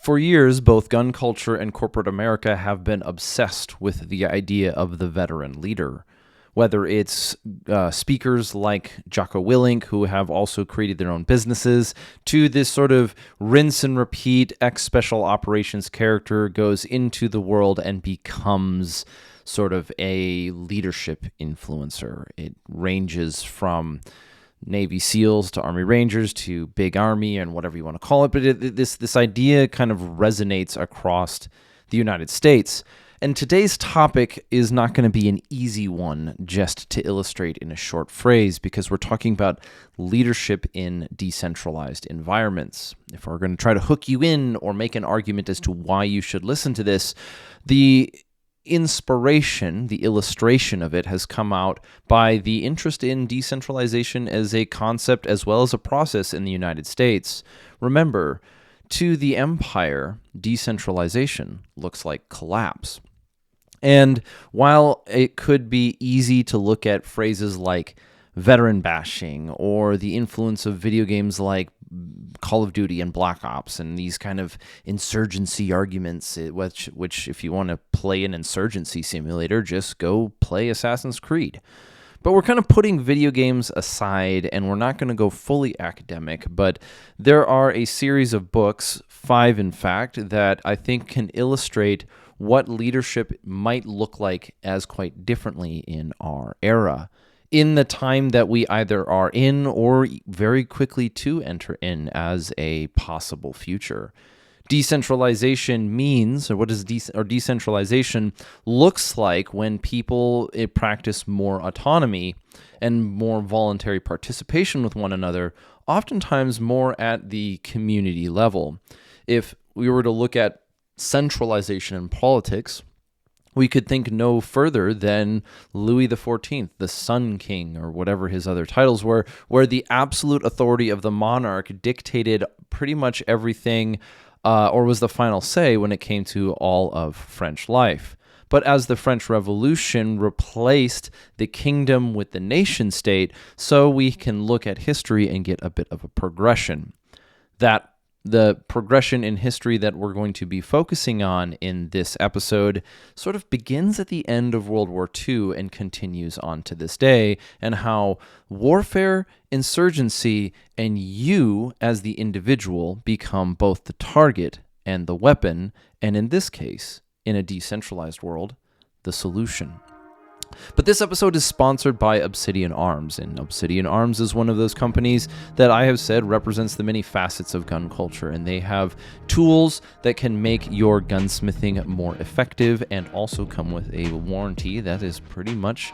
For years, both gun culture and corporate America have been obsessed with the idea of the veteran leader. Whether it's speakers like Jocko Willink, who have also created their own businesses, to this sort of rinse and repeat ex-special operations character goes into the world and becomes sort of a leadership influencer. It ranges from Navy SEALs to Army Rangers to Big Army and whatever you want to call it. But this idea kind of resonates across the United States. And today's topic is not going to be an easy one just to illustrate in a short phrase, because we're talking about leadership in decentralized environments. If we're going to try to hook you in or make an argument as to why you should listen to this, the inspiration, the illustration of it has come out by the interest in decentralization as a concept as well as a process in the United States. Remember, to the empire, decentralization looks like collapse. And while it could be easy to look at phrases like veteran bashing or the influence of video games like Call of Duty and Black Ops and these kind of insurgency arguments, which if you want to play an insurgency simulator, just go play Assassin's Creed. But we're kind of putting video games aside, and we're not going to go fully academic, but there are a series of books, 5 in fact, that I think can illustrate what leadership might look like as quite differently in our era, in the time that we either are in or very quickly to enter in as a possible future. Decentralization means, or what is decentralization looks like when people practice more autonomy and more voluntary participation with one another, oftentimes more at the community level. If we were to look at centralization in politics, we could think no further than Louis XIV, the Sun King, or whatever his other titles were, where the absolute authority of the monarch dictated pretty much everything, or was the final say when it came to all of French life. But as the French Revolution replaced the kingdom with the nation state, so we can look at history and get a bit of a progression. That the progression in history that we're going to be focusing on in this episode sort of begins at the end of World War II and continues on to this day, and how warfare, insurgency, and you as the individual become both the target and the weapon, and in this case, in a decentralized world, the solution. But this episode is sponsored by Obsidian Arms, and Obsidian Arms is one of those companies that I have said represents the many facets of gun culture, and they have tools that can make your gunsmithing more effective and also come with a warranty that is pretty much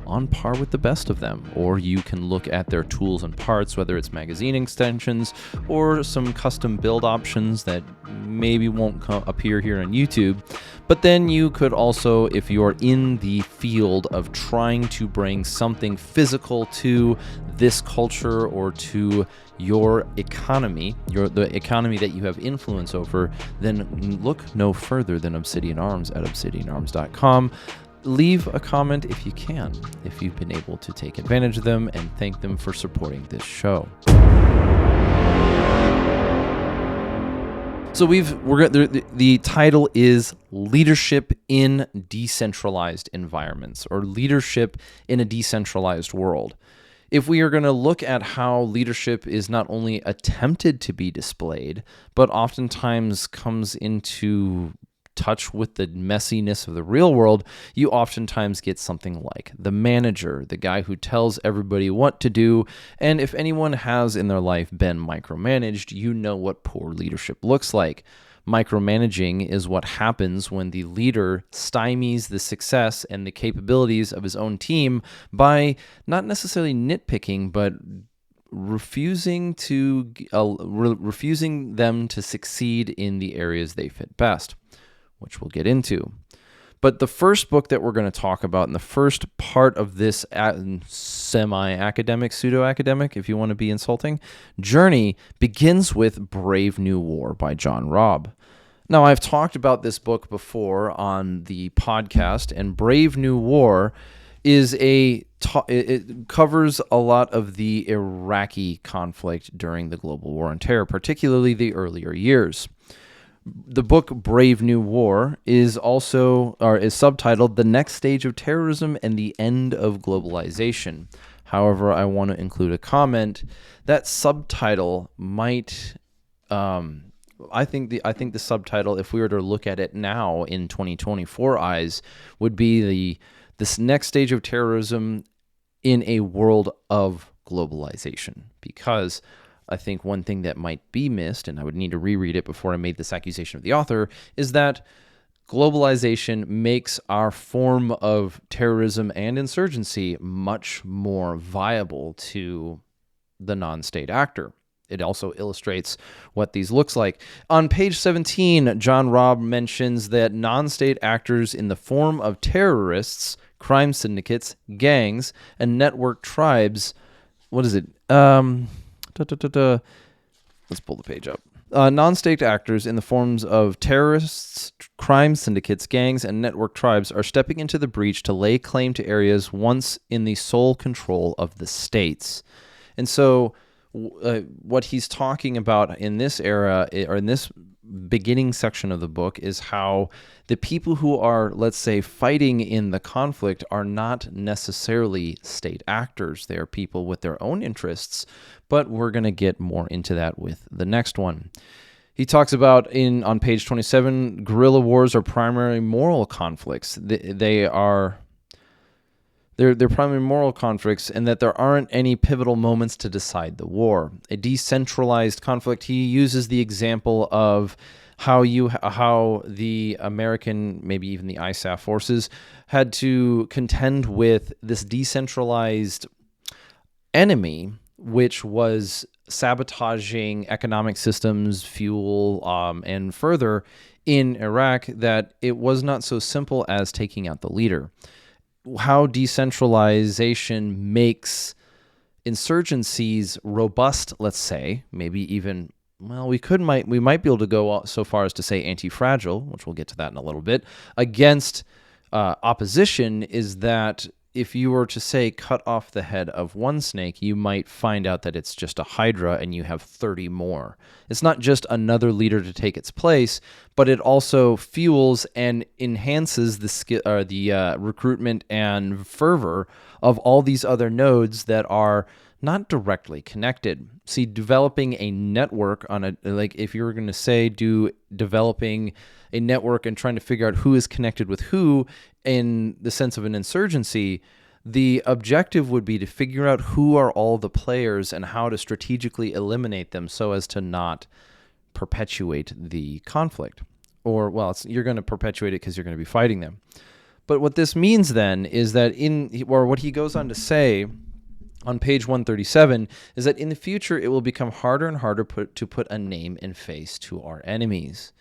on par with the best of them. Or you can look at their tools and parts, whether it's magazine extensions or some custom build options that maybe won't appear here on YouTube. But then you could also, if you're in the field of trying to bring something physical to this culture or to your economy, the economy that you have influence over, then look no further than Obsidian Arms at obsidianarms.com. Leave a comment if you can, if you've been able to take advantage of them, and thank them for supporting this show. So the title is Leadership in Decentralized Environments, or Leadership in a Decentralized World. If we are going to look at how leadership is not only attempted to be displayed, but oftentimes comes into touch with the messiness of the real world, you oftentimes get something like the manager, the guy who tells everybody what to do. And if anyone has in their life been micromanaged, you know what poor leadership looks like. Micromanaging is what happens when the leader stymies the success and the capabilities of his own team by not necessarily nitpicking, but refusing them to succeed in the areas they fit best, which we'll get into. But the first book that we're going to talk about, in the first part of this semi-academic, pseudo-academic, if you want to be insulting, journey, begins with Brave New War by Robb. Now, I've talked about this book before on the podcast, and Brave New War is it covers a lot of the Iraqi conflict during the global war on terror, particularly the earlier years. The book Brave New War is subtitled The Next Stage of Terrorism and the End of Globalization. However, I want to include a comment. That subtitle might I think the subtitle, if we were to look at it now in 2024 eyes, would be this next stage of terrorism in a world of globalization. Because I think one thing that might be missed, and I would need to reread it before I made this accusation of the author, is that globalization makes our form of terrorism and insurgency much more viable to the non-state actor. It also illustrates what these looks like. On page 17, John Robb mentions that non-state actors in the form of terrorists, crime syndicates, gangs, and network tribes. What is it? Let's pull the page up. Non-state actors in the forms of terrorists, crime syndicates, gangs, and network tribes are stepping into the breach to lay claim to areas once in the sole control of the states. And so what he's talking about in this era, or in this beginning section of the book, is how the people who are, let's say, fighting in the conflict are not necessarily state actors. They are people with their own interests, but we're going to get more into that with the next one. He talks about on page 27, guerrilla wars are primarily moral conflicts. They're primarily moral conflicts, and that there aren't any pivotal moments to decide the war. A decentralized conflict, he uses the example of how the American, maybe even the ISAF forces, had to contend with this decentralized enemy, which was sabotaging economic systems, fuel, and further in Iraq, that it was not so simple as taking out the leader. How decentralization makes insurgencies robust, let's say, maybe even, well, we might be able to go so far as to say anti-fragile, which we'll get to that in a little bit, against opposition, is that if you were to say cut off the head of one snake, you might find out that it's just a hydra and you have 30 more. It's not just another leader to take its place, but it also fuels and enhances the recruitment and fervor of all these other nodes that are not directly connected. See, developing a network if you were going to say developing a network and trying to figure out who is connected with who in the sense of an insurgency, the objective would be to figure out who are all the players and how to strategically eliminate them so as to not perpetuate the conflict. Or, well, you're going to perpetuate it because you're going to be fighting them. But what this means then is that what he goes on to say on page 137 is that in the future it will become harder and harder to put a name and face to our enemies.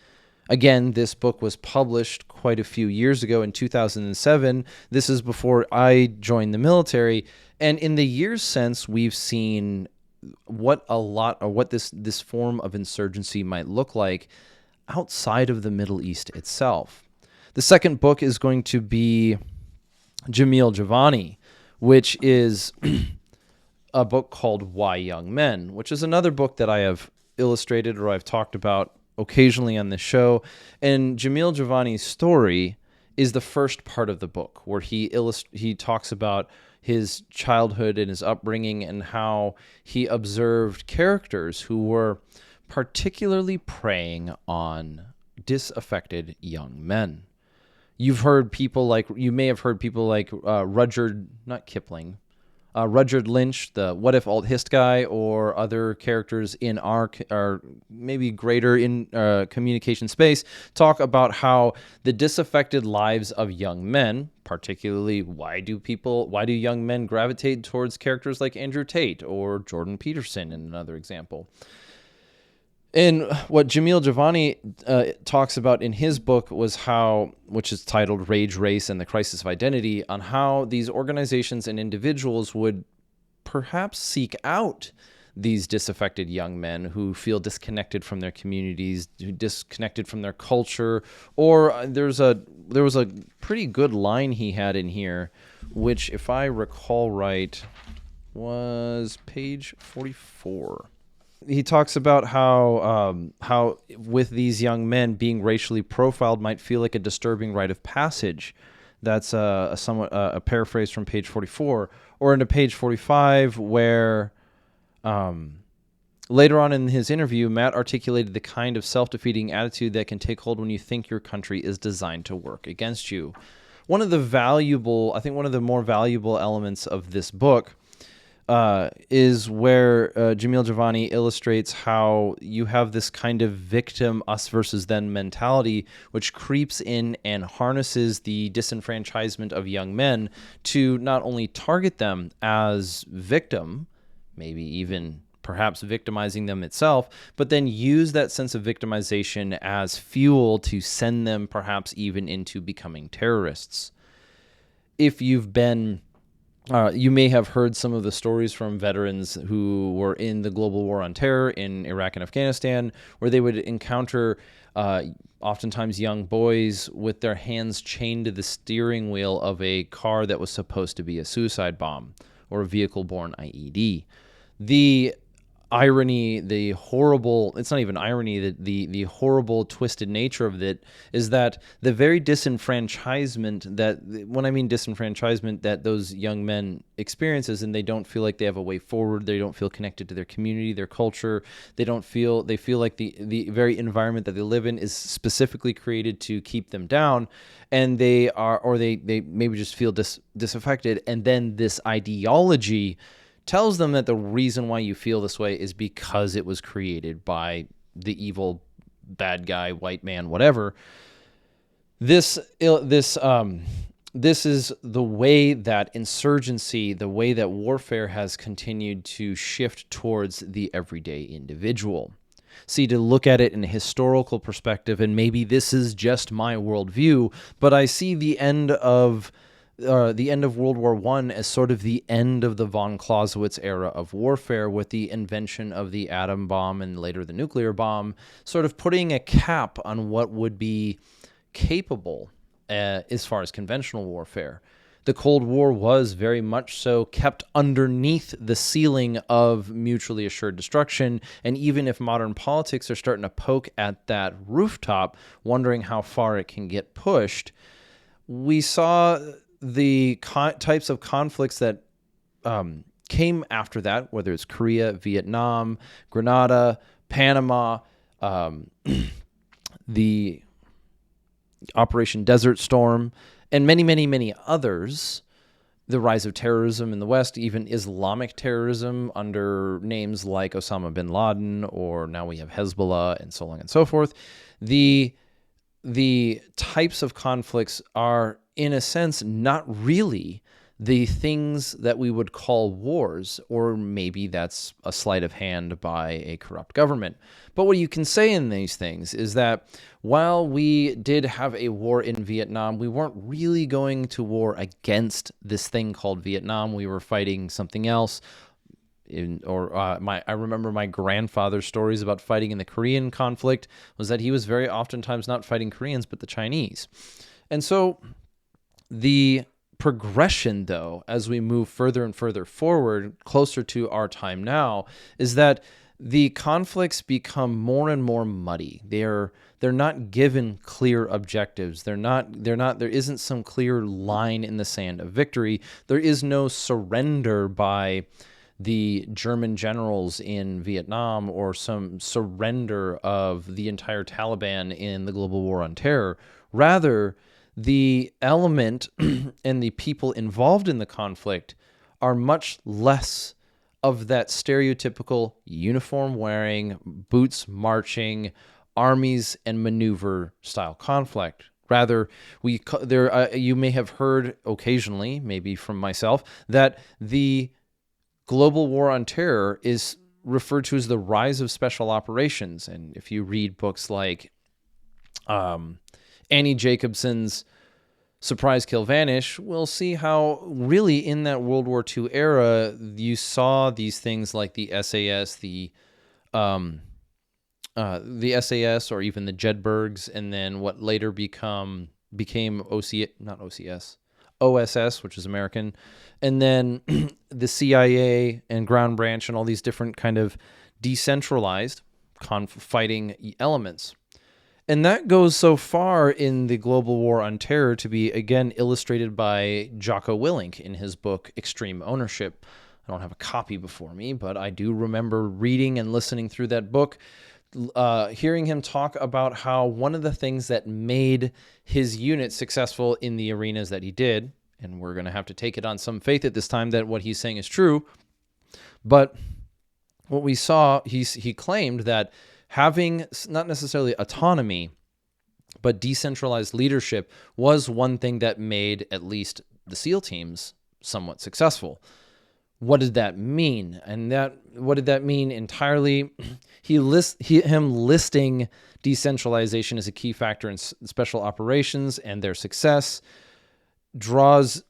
Again, this book was published quite a few years ago in 2007. This is before I joined the military. And in the years since, we've seen what this form of insurgency might look like outside of the Middle East itself. The second book is going to be Jivani, which is a book called Why Young Men, which is another book that I have illustrated or I've talked about occasionally on this show. And Jivani's story is the first part of the book, where he talks about his childhood and his upbringing and how he observed characters who were particularly preying on disaffected young men. You may have heard people like Rudyard Lynch, the What If Alt Hist guy, or other characters in our maybe greater in communication space, talk about how the disaffected lives of young men, particularly why do young men gravitate towards characters like Andrew Tate or Jordan Peterson, in another example. And what Jivani talks about in his book which is titled Rage, Race, and the Crisis of Identity, on how these organizations and individuals would perhaps seek out these disaffected young men who feel disconnected from their communities, disconnected from their culture. Or there was a pretty good line he had in here, which, if I recall right, was page 44. He talks about how with these young men being racially profiled might feel like a disturbing rite of passage. That's a somewhat a paraphrase from page 44, or into page 45, where later on in his interview, Matt articulated the kind of self-defeating attitude that can take hold when you think your country is designed to work against you. One of the more valuable elements of this book is where Jamil Jivani illustrates how you have this kind of victim us versus them mentality, which creeps in and harnesses the disenfranchisement of young men to not only target them as victim, maybe even perhaps victimizing them itself, but then use that sense of victimization as fuel to send them perhaps even into becoming terrorists. If you've been you may have heard some of the stories from veterans who were in the global war on terror in Iraq and Afghanistan, where they would encounter oftentimes young boys with their hands chained to the steering wheel of a car that was supposed to be a suicide bomb or a vehicle-borne IED. The irony, it's not even irony, the horrible twisted nature of it is that the very disenfranchisement that those young men experiences, and they don't feel like they have a way forward, they don't feel connected to their community, their culture, they feel like the very environment that they live in is specifically created to keep them down, and they maybe just feel disaffected, and then this ideology tells them that the reason why you feel this way is because it was created by the evil bad guy, white man, whatever. This is the way that insurgency, the way that warfare has continued to shift towards the everyday individual. See, to look at it in a historical perspective, and maybe this is just my worldview, but I see the end of World War I as sort of the end of the von Clausewitz era of warfare, with the invention of the atom bomb and later the nuclear bomb, sort of putting a cap on what would be capable as far as conventional warfare. The Cold War was very much so kept underneath the ceiling of mutually assured destruction, and even if modern politics are starting to poke at that rooftop, wondering how far it can get pushed, we saw the types of conflicts that came after that, whether it's Korea, Vietnam, Grenada, Panama, the Operation Desert Storm, and many, many, many others, the rise of terrorism in the West, even Islamic terrorism under names like Osama bin Laden, or now we have Hezbollah, and so on and so forth. The types of conflicts are, in a sense, not really the things that we would call wars, or maybe that's a sleight of hand by a corrupt government. But what you can say in these things is that while we did have a war in Vietnam, we weren't really going to war against this thing called Vietnam. We were fighting something else. I remember my grandfather's stories about fighting in the Korean conflict was that he was very oftentimes not fighting Koreans, but the Chinese. And so the progression, though, as we move further and further forward, closer to our time now, is that the conflicts become more and more muddy. They're not given clear objectives. There isn't some clear line in the sand of victory. There is no surrender by the German generals in Vietnam, or some surrender of the entire Taliban in the global war on terror. Rather, the element and the people involved in the conflict are much less of that stereotypical uniform wearing, boots marching, armies and maneuver style conflict. Rather, you may have heard occasionally, maybe from myself, that the global war on terror is referred to as the rise of special operations. And if you read books like Annie Jacobson's Surprise, Kill, Vanish, we'll see how really in that World War II era, you saw these things like the SAS, the SAS, or even the Jedburghs, and then what later became OSS, which is American, and then the CIA and Ground Branch and all these different kind of decentralized fighting elements. And that goes so far in the global war on terror to be, again, illustrated by Jocko Willink in his book, Extreme Ownership. I don't have a copy before me, but I do remember reading and listening through that book, hearing him talk about how one of the things that made his unit successful in the arenas that he did, and we're going to have to take it on some faith at this time that what he's saying is true, but what we saw, he claimed that having not necessarily autonomy, but decentralized leadership was one thing that made at least the SEAL teams somewhat successful. What did that mean? And what did that mean entirely? Him listing decentralization as a key factor in special operations and their success draws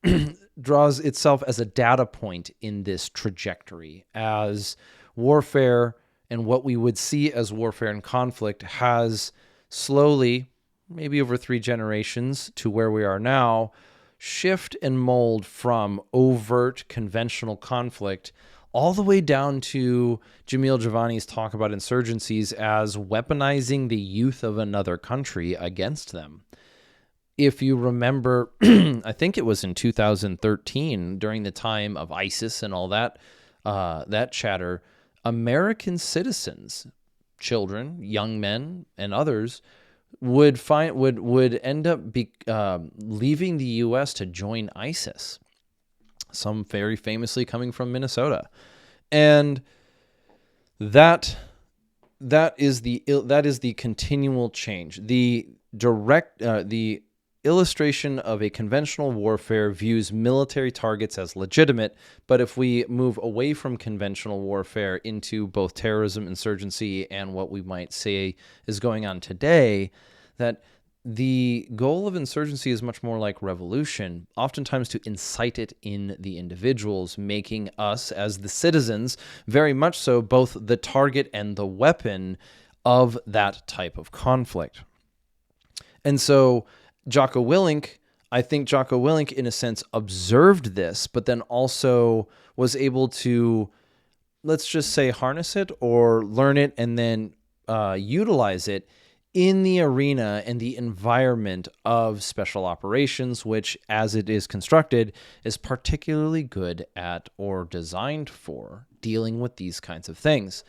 itself as a data point in this trajectory, as warfare and what we would see as warfare and conflict has slowly, maybe over 3 generations to where we are now, shift and mold from overt conventional conflict all the way down to Jamil Jivani's talk about insurgencies as weaponizing the youth of another country against them. If you remember, I think it was in 2013, during the time of ISIS and all that chatter, American citizens, children, young men, and others would end up leaving the U.S. to join ISIS. Some very famously coming from Minnesota, and that is the continual change. The illustration of a conventional warfare views military targets as legitimate, but if we move away from conventional warfare into both terrorism, insurgency, and what we might say is going on today, that the goal of insurgency is much more like revolution, oftentimes to incite it in the individuals, making us, as the citizens, very much so both the target and the weapon of that type of conflict. And so I think Jocko Willink, in a sense, observed this, but then also was able to, let's just say, harness it or learn it and then utilize it in the arena and the environment of special operations, which, as it is constructed, is particularly good at or designed for dealing with these kinds of things.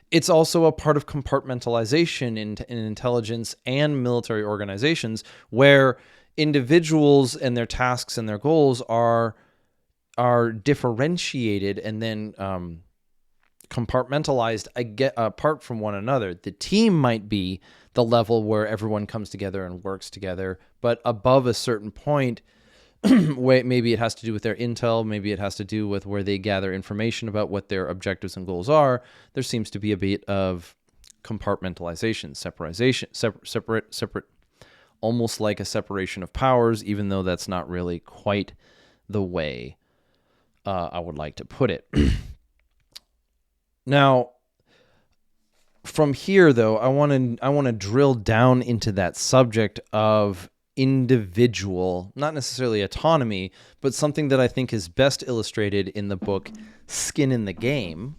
It's also a part of compartmentalization in intelligence and military organizations, where individuals and their tasks and their goals are differentiated and then compartmentalized apart from one another. The team might be the level where everyone comes together and works together, but above a certain point, maybe it has to do with their intel, maybe it has to do with where they gather information about what their objectives and goals are. There seems to be a bit of compartmentalization, separate, almost like a separation of powers, even though that's not really quite the way I would like to put it. Now, from here, though, I want to drill down into that subject of individual, not necessarily autonomy, but something that I think is best illustrated in the book Skin in the Game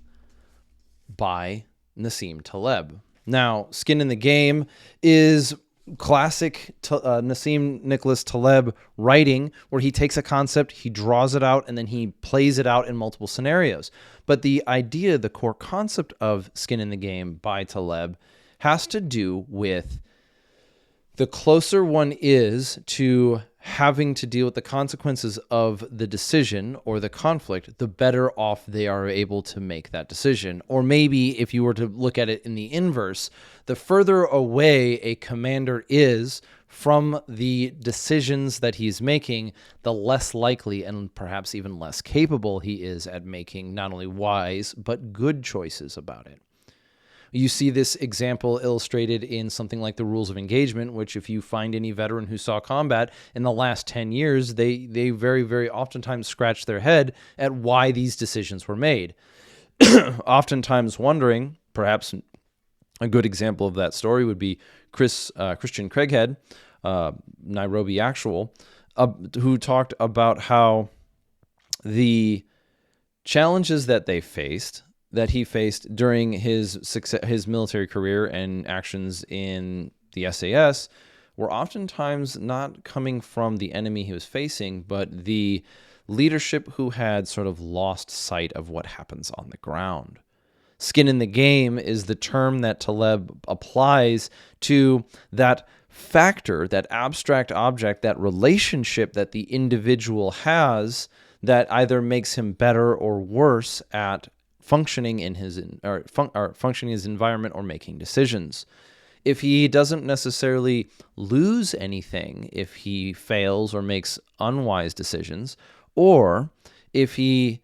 by Nassim Taleb. Now, Skin in the Game is classic Nassim Nicholas Taleb writing, where he takes a concept, he draws it out, and then he plays it out in multiple scenarios. But the idea, the core concept of Skin in the Game by Taleb has to do with the closer one is to having to deal with the consequences of the decision or the conflict, the better off they are able to make that decision. Or maybe if you were to look at it in the inverse, the further away a commander is from the decisions that he's making, the less likely and perhaps even less capable he is at making not only wise, but good choices about it. You see this example illustrated in something like the Rules of Engagement, which if you find any veteran who saw combat in the last 10 years, they very, very oftentimes scratch their head at why these decisions were made. Oftentimes wondering, perhaps a good example of that story would be Christian Craighead, Nairobi Actual, who talked about how the challenges that they faced, that he faced during his military career and actions in the SAS were oftentimes not coming from the enemy he was facing, but the leadership who had sort of lost sight of what happens on the ground. Skin in the game is the term that Taleb applies to that factor, that abstract object, that relationship that the individual has that either makes him better or worse at functioning in his functioning in his environment or making decisions. If he doesn't necessarily lose anything if he fails or makes unwise decisions, or if he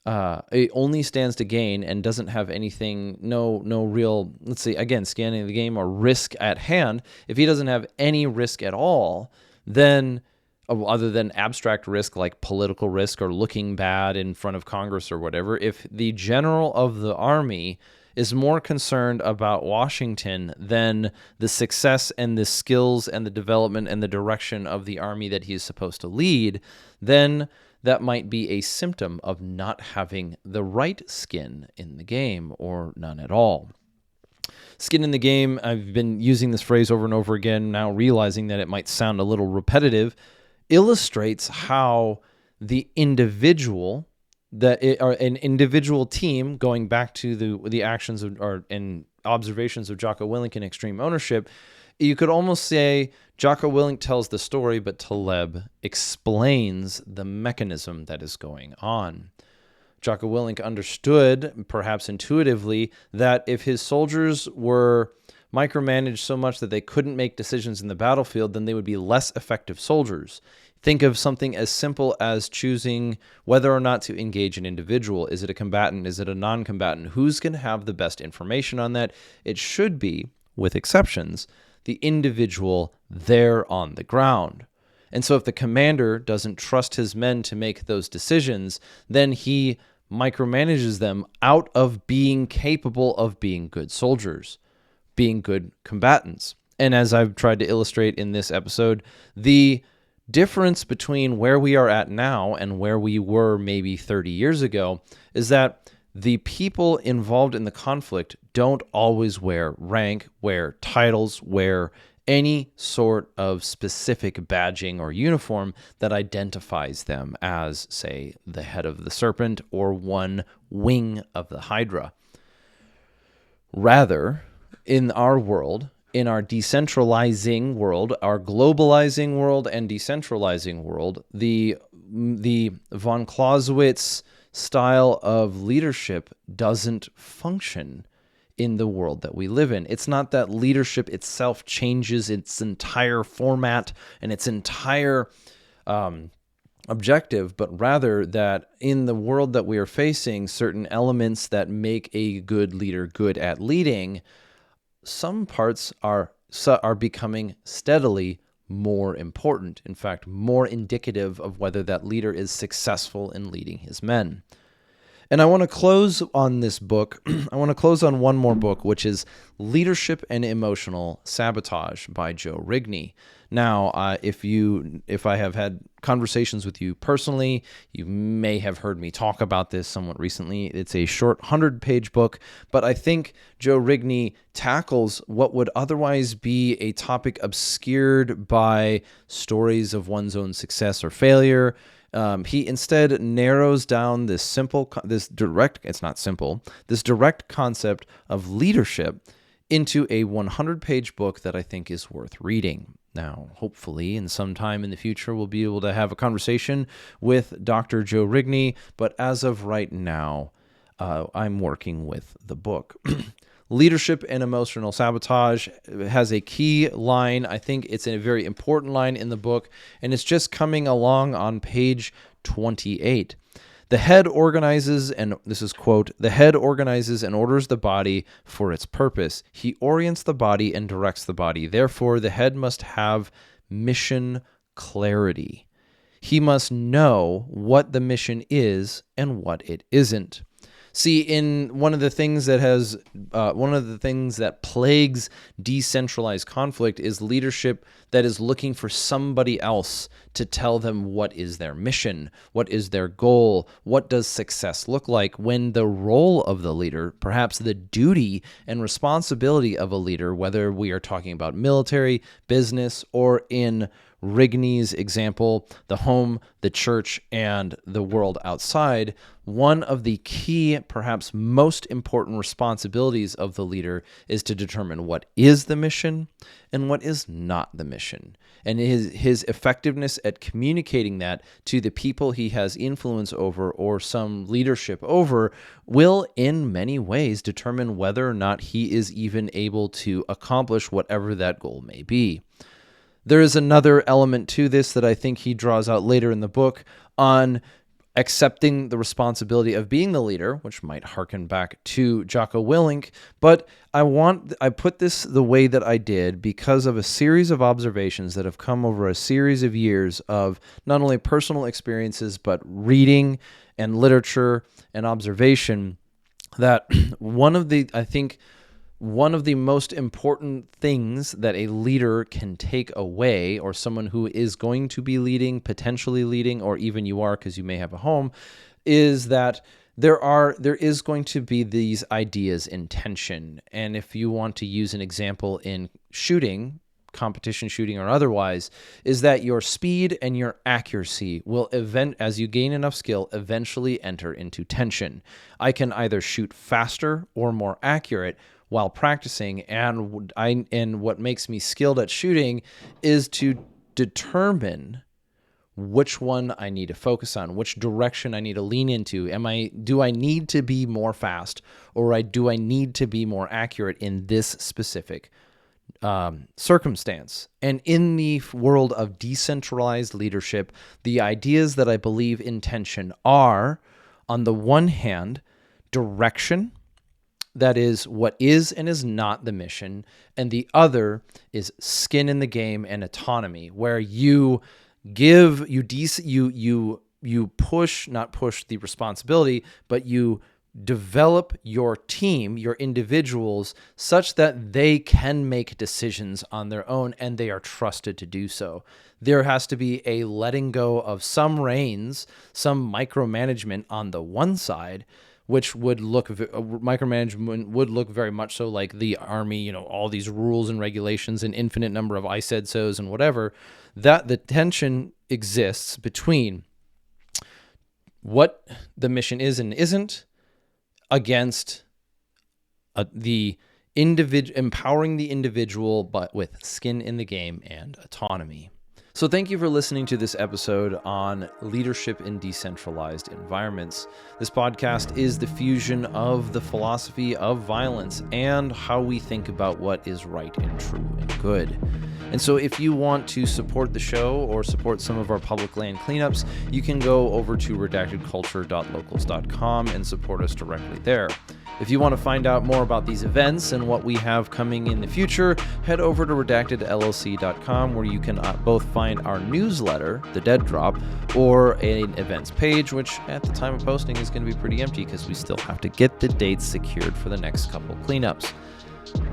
it only stands to gain and doesn't have anything, no real, let's say, again, scanning the game or risk at hand, if he doesn't have any risk at all, then other than abstract risk like political risk or looking bad in front of Congress or whatever, if the general of the army is more concerned about Washington than the success and the skills and the development and the direction of the army that he's supposed to lead, then that might be a symptom of not having the right skin in the game or none at all. Skin in the game, I've been using this phrase over and over again, now realizing that it might sound a little repetitive, illustrates how the individual, an individual team, going back to the actions and observations of Jocko Willink in Extreme Ownership, you could almost say Jocko Willink tells the story, but Taleb explains the mechanism that is going on. Jocko Willink understood, perhaps intuitively, that if his soldiers were micromanaged so much that they couldn't make decisions in the battlefield, then they would be less effective soldiers. Think of something as simple as choosing whether or not to engage an individual. Is it a combatant? Is it a non-combatant? Who's going to have the best information on that? It should be, with exceptions, the individual there on the ground. And so if the commander doesn't trust his men to make those decisions, then he micromanages them out of being capable of being good soldiers, being good combatants. And as I've tried to illustrate in this episode, the difference between where we are at now and where we were maybe 30 years ago is that the people involved in the conflict don't always wear rank, wear titles, wear any sort of specific badging or uniform that identifies them as, say, the head of the serpent or one wing of the Hydra. Rather, in our world, in our decentralizing world, our globalizing world and decentralizing world, the von Clausewitz style of leadership doesn't function in the world that we live in. It's not that leadership itself changes its entire format and its entire objective, but rather that in the world that we are facing, certain elements that make a good leader good at leading, some parts are becoming steadily more important. In fact, more indicative of whether that leader is successful in leading his men. And I want to close on this book. I want to close on one more book, which is Leadership and Emotional Sabotage by Joe Rigney. Now, if I have had conversations with you personally, you may have heard me talk about this somewhat recently. It's a short 100-page book, but I think Joe Rigney tackles what would otherwise be a topic obscured by stories of one's own success or failure. He instead narrows down this direct concept of leadership into a 100-page book that I think is worth reading. Now, hopefully, in some time in the future, we'll be able to have a conversation with Dr. Joe Rigney, but as of right now, I'm working with the book. Leadership and Emotional Sabotage has a key line. I think it's a very important line in the book, and it's just coming along on page 28. The head organizes, and this is quote, the head organizes and orders the body for its purpose. He orients the body and directs the body. Therefore, the head must have mission clarity. He must know what the mission is and what it isn't. See, in one of the things that plagues decentralized conflict is leadership that is looking for somebody else to tell them what is their mission, what is their goal, what does success look like, when the role of the leader, perhaps the duty and responsibility of a leader, whether we are talking about military, business, or in Rigney's example, the home, the church, and the world outside, one of the key, perhaps most important responsibilities of the leader is to determine what is the mission and what is not the mission. And his effectiveness at communicating that to the people he has influence over or some leadership over will in many ways determine whether or not he is even able to accomplish whatever that goal may be. There is another element to this that I think he draws out later in the book on accepting the responsibility of being the leader, which might harken back to Jocko Willink. But I put this the way that I did because of a series of observations that have come over a series of years of not only personal experiences, but reading and literature and observation, that one of the most important things that a leader can take away, or someone who is going to be leading, potentially leading, or even you are because you may have a home, is that there is going to be these ideas in tension. And if you want to use an example in shooting, competition shooting or otherwise, is that your speed and your accuracy will as you gain enough skill, eventually enter into tension. I can either shoot faster or more accurate while practicing, and what makes me skilled at shooting is to determine which one I need to focus on, which direction I need to lean into. Do I need to be more fast, or do I need to be more accurate in this specific circumstance? And in the world of decentralized leadership, the ideas that I believe in tension are, on the one hand, direction. That is what is and is not the mission. And the other is skin in the game and autonomy, where you push, not push the responsibility, but you develop your team, your individuals, such that they can make decisions on their own and they are trusted to do so. There has to be a letting go of some reins, some micromanagement on the one side, which would look, micromanagement would look very much so like the army, all these rules and regulations, an infinite number of I said so's and whatever, that the tension exists between what the mission is and isn't against the empowering the individual, but with skin in the game and autonomy. So thank you for listening to this episode on leadership in decentralized environments. This podcast is the fusion of the philosophy of violence and how we think about what is right and true and good. And so if you want to support the show or support some of our public land cleanups, you can go over to redactedculture.locals.com and support us directly there. If you want to find out more about these events and what we have coming in the future, head over to redactedllc.com, where you can both find our newsletter, The Dead Drop, or an events page, which at the time of posting is going to be pretty empty because we still have to get the dates secured for the next couple cleanups.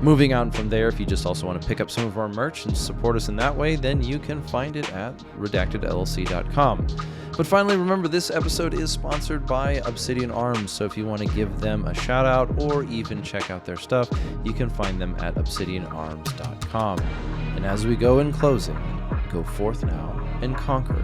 Moving on from there, if you just also want to pick up some of our merch and support us in that way, then you can find it at redactedllc.com. But finally, remember, this episode is sponsored by Obsidian Arms, so if you want to give them a shout out or even check out their stuff, you can find them at obsidianarms.com. And as we go in closing, go forth now and conquer.